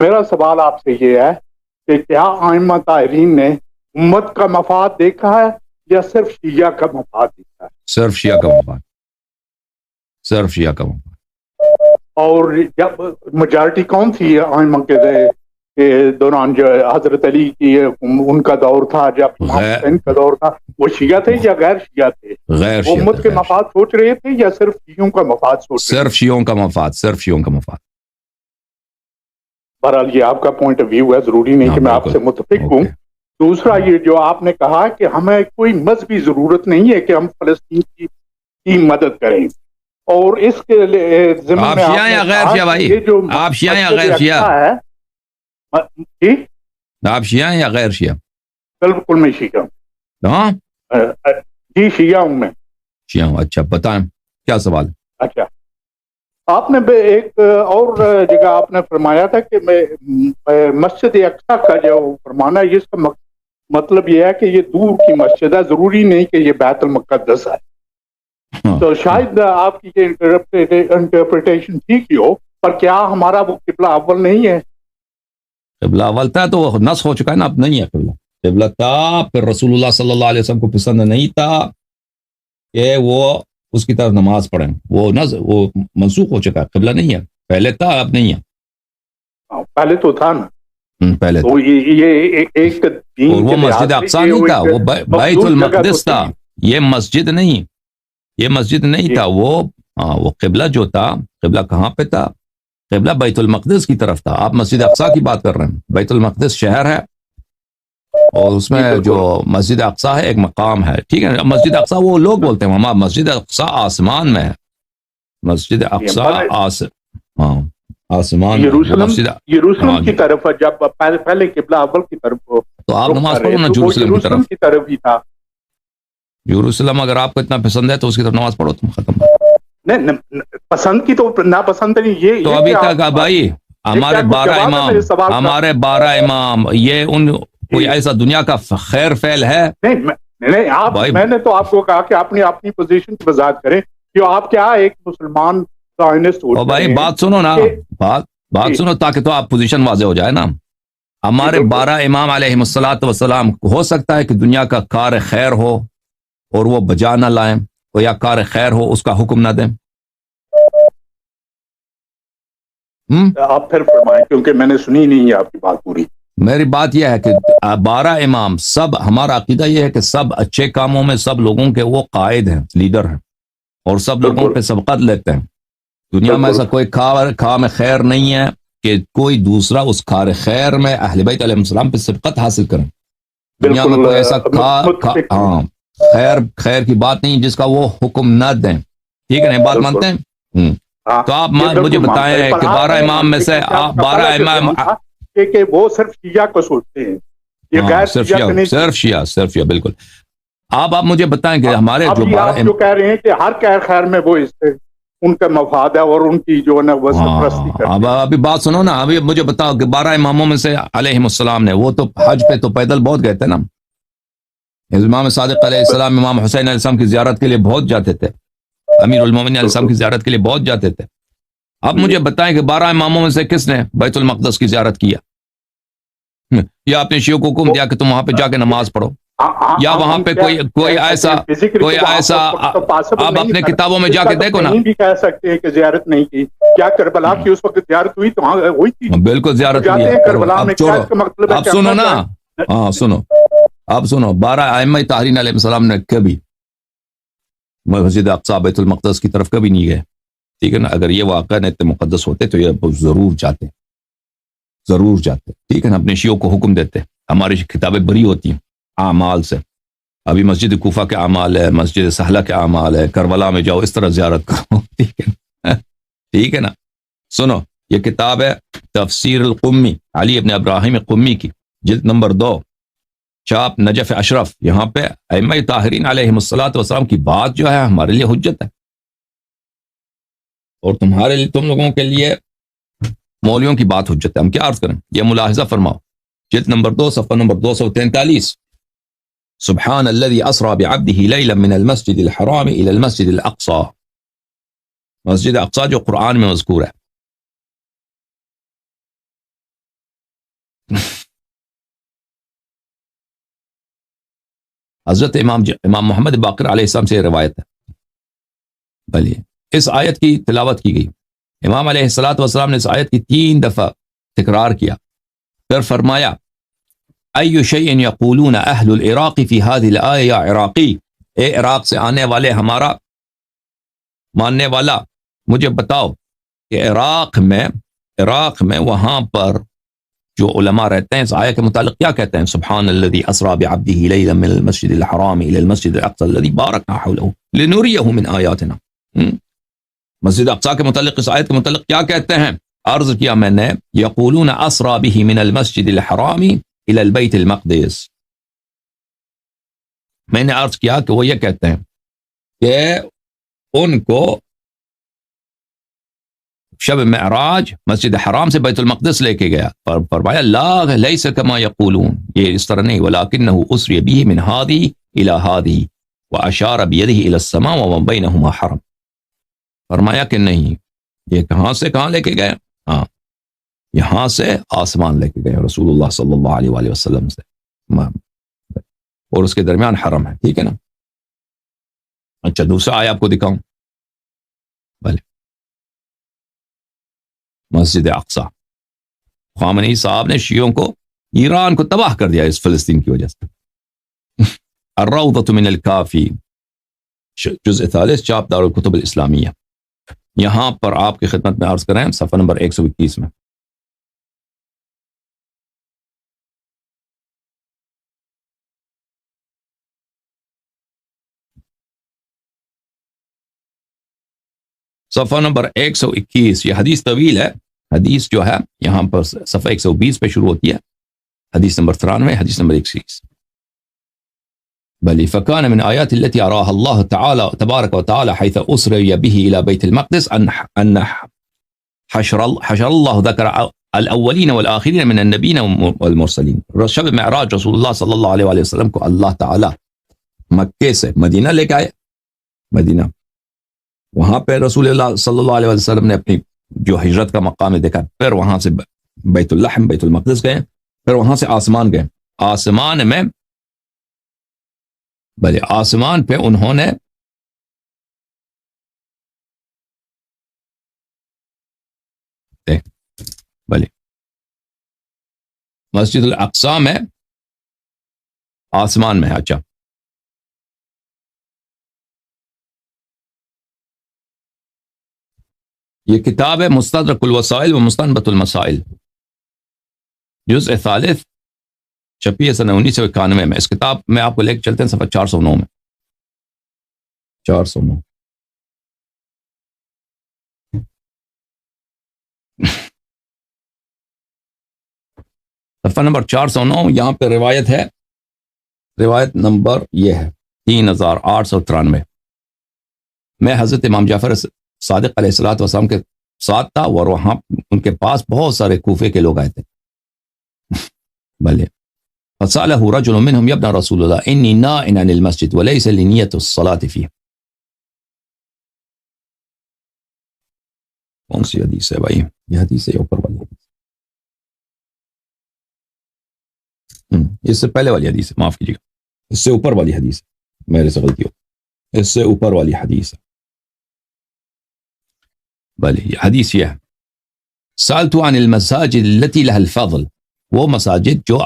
میرا سوال آپ سے یہ ہے کہ کیا ائمہ طاہرین نے امت کا مفاد دیکھا ہے یا صرف شیعہ کا مفاد دیکھا ہے؟ صرف شیعہ کا مفاد، صرف شیعہ کا مفاد۔ اور جب میجارٹی کون تھی ائمہ کے دوران، جو حضرت علی کی ان کا دور تھا، جب امام حسین کا دور تھا، وہ شیعہ تھے یا غیر شیعہ تھے؟ غیر وہ شیعہ امت کے مفاد سوچ رہے تھے یا صرف شیعوں کا مفاد سوچ رہے تھے؟ صرف شیعوں کا مفاد، صرف شیعوں کا مفاد۔ بہرحال یہ آپ کا پوائنٹ آف ویو ہے، ضروری نہیں کہ میں آپ سے متفق ہوں۔ دوسرا یہ جو آپ نے کہا کہ ہمیں کوئی مذہبی ضرورت نہیں ہے کہ ہم فلسطین کی مدد کریں، اور اس کے ضمن آپ میں شیعہ یا غیر شیعہ بھائی؟ آپ شیعہ یا غیر شیعہ؟ جی آپ شیعہ یا غیر شیعہ؟ بالکل میں شیعہ ہوں۔ ہاں جی شیعہ ہوں میں۔ شیعہ ہوں، اچھا بتائیں کیا سوال ہے؟ اچھا، آپ نے ایک اور جگہ آپ نے فرمایا تھا کہ مسجد اقصیٰ کا جو فرمانا ہے، اس کا مطلب یہ ہے کہ یہ دور کی مسجد ہے، ضروری نہیں کہ یہ بیت المقدس ہے۔ تو شاید آپ کی یہ انٹرپریٹیشن ٹھیک ہی ہو، پر کیا ہمارا وہ قبلہ اول نہیں ہے؟ قبلہ اول تھا تو وہ نس ہو چکا ہے نا، اب نہیں ہے قبلہ۔ قبلہ تھا، پھر رسول اللہ صلی اللہ علیہ وسلم کو پسند نہیں تھا کہ وہ اس کی طرف نماز پڑھیں، وہ منسوخ ہو چکا ہے، قبلہ نہیں ہے، پہلے تھا اب نہیں ہے۔ پہلے تو تھا نا، پہلے تو یہ ایک دین، اور وہ مسجد اقصیٰ نہیں تھا، وہ بیت المقدس تھا، یہ مسجد نہیں، یہ مسجد نہیں تھا، وہ قبلہ جو تھا، قبلہ کہاں پہ تھا؟ قبلہ بیت المقدس کی طرف تھا۔ آپ مسجد اقصیٰ کی بات کر رہے ہیں، بیت المقدس شہر ہے اور اس میں جو مسجد اقصیٰ ہے ایک مقام ہے، ٹھیک ہے۔ مسجد اقصیٰ وہ لوگ بولتے ہیں، ہمارا مسجد اقصیٰ آسمان میں ہے، مسجد اقصیٰ آسمان یروشلم کی طرف، جب پہلے قبلہ اول کی طرف، تو آپ نماز پڑھو نا یروشلم کی طرف ہی تھا۔ یروشلم اگر آپ کو اتنا پسند ہے تو اس کی طرف نماز پڑھو، تم ختم۔ نہیں، پسند کی تو ناپسند نہیں، یہ تو ابھی تک بھائی ہمارے 12 امام یہ ان کوئی ایسا دنیا کا خیر فعل ہے؟ نہیں، آپ، میں نے تو آپ کو کہا کہ اپنی پوزیشن کی وضاحت کریں کہ آپ کیا ایک مسلمان زائنسٹ ہو۔ بھائی بات سنو نا، بات سنو تاکہ تو آپ پوزیشن واضح ہو جائے نا۔ ہمارے 12 امام علیہ الصلوۃ والسلام، ہو سکتا ہے کہ دنیا کا کار خیر ہو اور وہ بجا نہ لائیں، یا کار خیر ہو اس کا حکم نہ دیں؟ آپ پھر فرمائیں، کیونکہ میں نے سنی نہیں ہے آپ کی بات پوری۔ میری بات یہ ہے کہ 12 امام سب، ہمارا عقیدہ یہ ہے کہ سب اچھے کاموں میں سب لوگوں کے وہ قائد ہیں، لیڈر ہیں، اور سب لوگوں پہ سبقت لیتے ہیں۔ دنیا میں ایسا کوئی کام خیر نہیں ہے کہ کوئی دوسرا اس کار خیر میں اہل بیت علیہ السلام پہ سبقت حاصل کریں۔ دنیا میں کوئی ایسا خیر کی بات نہیں جس کا وہ حکم نہ دیں، ٹھیک ہے نا؟ بات مانتے ہیں؟ تو آپ مجھے بتائیں کہ 12 امام میں سے 12 امام کہ وہ صرف شیعہ کو سوچتے ہیں، صرف شیعہ، بالکل۔ آپ مجھے بتائیں کہ ہمارے جو کہہ رہے ہیں کہ ہر خیر میں وہ ان کا مفاد ہے اور ان کی جو ہے نا وہ سرپرستی کرتے ہیں۔ ابھی بات سنو نا، ابھی مجھے بتاؤ کہ 12 اماموں میں سے علیہ السلام نے، وہ تو حج پہ تو پیدل بہت گئے تھے نا۔ امام صادق علیہ السلام امام حسین علیہ السلام کی زیارت کے لیے بہت جاتے تھے، امیر المومنین علیہ السلام کی زیارت کے لیے بہت جاتے تھے۔ اب مجھے بتائیں کہ 12 اماموں میں سے کس نے بیت المقدس کی زیارت کیا؟ یا اپنے شیعوں کو حکم دیا کہ تم وہاں پہ جا کے نماز پڑھو؟ یا وہاں پہ کوئی ایسا آپ اپنے کتابوں میں جا کے دیکھو نا۔ بھی کہہ سکتے ہیں کہ زیارت نہیں کی، کیا کربلا کی اس وقت زیارت ہوئی؟ تو ہوئی تھی، بالکل زیارت ہوئی۔ اب سنو نا، ہاں سنو، اب سنو، 12 ائمہ طاہرین علیہ السلام نے کبھی مسجد اقصیٰ بیت المقدس کی طرف کبھی نہیں گئے، ٹھیک ہے نا؟ اگر یہ واقعہ اتنے مقدس ہوتے تو یہ ضرور جاتے، ٹھیک ہے نا؟ اپنے شیعوں کو حکم دیتے، ہماری کتابیں بری ہوتی ہیں اعمال سے۔ ابھی مسجد کوفہ کے اعمال ہے، مسجد سہلہ کے اعمال ہے، کربلا میں جاؤ اس طرح زیارت کرو، ٹھیک ہے نا؟ سنو، یہ کتاب ہے تفسیر القمی، علی ابن ابراہیم قمی کی، جلد نمبر 2، چاپ نجف اشرف۔ یہاں پہ ائمہ طاہرین علیہ الصلوۃ والسلام کی بات جو ہے ہمارے لیے حجت ہے، اور تم لوگوں کے لیے مولویوں کی بات حجت ہے۔ ہم کیا عرض کریں؟ یہ ملاحظہ فرماؤ، جلد نمبر 2، صفحہ نمبر 243، سبحان الذي اسرى بعبده ليلا من المسجد الحرام الى المسجد الاقصى، مسجد اقصی جو قرآن میں مذکور ہے۔ حضرت امام محمد باقر علیہ السلام سے روایت ہے. بھلی اس آیت کی تلاوت کی گئی. امام علیہ الصلوۃ والسلام نے اس آیت کی 3 دفعہ تکرار کیا. پھر فرمایا ای شیء یقولون اہل العراق فی هذه الآیہ یا عراقی، اے عراق سے آنے والے ہمارا ماننے والا، مجھے بتاؤ کہ عراق میں وہاں پر جو علماء رہتے ہیں اس آیت کے متعلق کیا کہتے ہیں؟ سبحان الذی اسری بعبدہ لیلا من المسجد الحرام الی المسجد الاقصی الذی بارکنا حولہ لنریہ من آیاتنا. مسجد اقصی کے متعلق اس آیت کے متعلق کیا کہتے ہیں؟ عرض کیا میں نے یقولون اسری بہ من المسجد الحرام الی البیت المقدس. میں نے عرض کیا کہ وہ یہ کہتے ہیں کہ ان کو شب معراج مسجد حرام سے بیت المقدس لے کے گیا. فرمایا لا لیس کما یقولون، یہ اس طرح نہیں، ولکنہ اسری بہ من ہذہ الی ہذہ واشار بیدہ الی السماء وما بینہما حرم. فرمایا کہ نہیں، یہ کہاں سے کہاں لے کے گئے؟ ہاں، یہاں سے آسمان لے کے گئے رسول اللہ صلی اللہ علیہ وآلہ وسلم سے، اور اس کے درمیان حرم ہے. ٹھیک ہے نا؟ اچھا دوسرا آیا آپ کو دکھاؤں. بھلے مسجد اقصی، خامنئی صاحب نے شیعوں کو، ایران کو تباہ کر دیا اس فلسطین کی وجہ سے. الروضۃ من الکافی جزء 43 چاپ دار الکتب الاسلامیہ. یہاں پر آپ کی خدمت میں عرض کریں صفحہ نمبر 121 میں. صفحہ نمبر 121، یہ حدیث طویل ہے. حدیث جو ہے یہاں پر صفحہ 120 پہ شروع ہوتی ہے، حدیث نمبر 93، حدیث نمبر 120. بل فكان من آيات التي أراها الله تعالى تبارك وتعالى حيث أسري به إلى بيت المقدس أن حشر الله ذكر الأولين والآخرين من النبيين والمرسلين. شب معراج رسول اللہ صلی اللہ علیہ وآلہ وسلم کو اللہ تعالی مکے سے مدینہ لے کے آئے. مدینہ، وہاں پہ رسول اللہ صلی اللہ علیہ وسلم نے اپنی جو ہجرت کا مقام دیکھا. پھر وہاں سے بیت اللحم بیت المقدس گئے، پھر وہاں سے آسمان گئے. آسمان میں بھلے آسمان پہ انہوں نے بھلے مسجد الاقصی میں آسمان میں. اچھا یہ کتاب ہے مستدرک الوسائل و مستنبط المسائل، جزء 43، چھپی ہے سنہ 1991 میں. اس کتاب میں آپ کو لے کے چلتے ہیں صفحہ 409 میں. 409 صفحہ نمبر 409. یہاں پہ روایت ہے، روایت نمبر یہ ہے 3893. میں حضرت امام جعفر صادق علیہ الصلوۃ والسلام کے ساتھ تھا، اور وہاں ان کے پاس بہت سارے کوفے کے لوگ آئے تھے. بھلے فسأله رجل منهم يا ابن رسول الله إني نائن عن المسجد وليس لي نية الصلاة فيه. کون سی حدیث ہے بھائی؟ یہ حدیث ہے اوپر والی حدیث، اس سے پہلے والی حدیث ہے، معاف کیجیے گا، اس سے اوپر والی حدیث ہے، میرے سے غلطی ہو، اس سے اوپر والی حدیث ہے. بھلے یہ حدیث یہ ہے سألت عن المساجد التي لها الفضل، وہ مساجد جو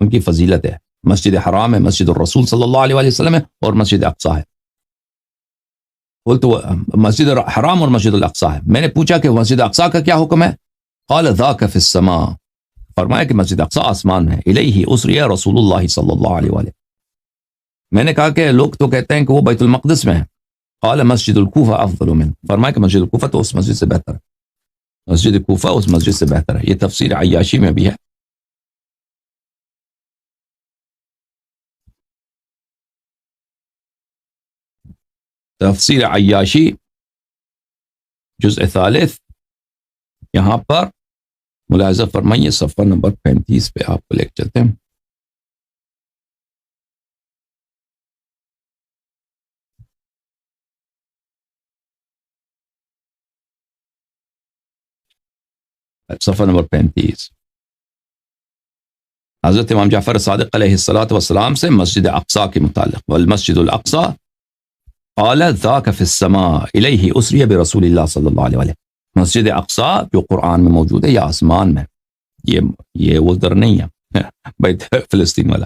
ان کی فضیلت ہے. مسجد حرام ہے، مسجد الرسول صلی اللہ علیہ وسلم ہے، اور مسجد اقصی ہے. قلت مسجد حرام اور مسجد الاقصی ہے. میں نے پوچھا کہ مسجد اقصی کا کیا حکم ہے؟ قال ذاك في السماء، فرمایا کہ مسجد اقصی آسمان ہے. الیہ اسری رسول اللہ صلی اللہ علیہ وآلہ. میں نے کہا کہ لوگ تو کہتے ہیں کہ وہ بیت المقدس میں ہے. قال مسجد الکوفہ افضل من، فرمایا کہ مسجد الکوفہ تو اس مسجد سے بہتر ہے، مسجد کوفہ اس مسجد سے بہتر ہے. یہ تفسیر عیاشی میں بھی ہے. تفسیر عیاشی جزء 43، یہاں پر ملاحظہ فرمائیے صفحہ نمبر 35 پہ آپ کو لے کے چلتے ہیں. صفحہ نمبر 35. حضرت امام جعفر صادق علیہ السلام سے مسجد اقصی کے متعلق، والمسجد الاقصی قال ذاک فی السماء الیہ اسری برسول اللہ صلی اللہ علیہ وسلم، مسجد اقصی جو قرآن میں موجود ہے یا آسمان میں، یہ وہ ادھر نہیں ہے بیت فلسطین والا،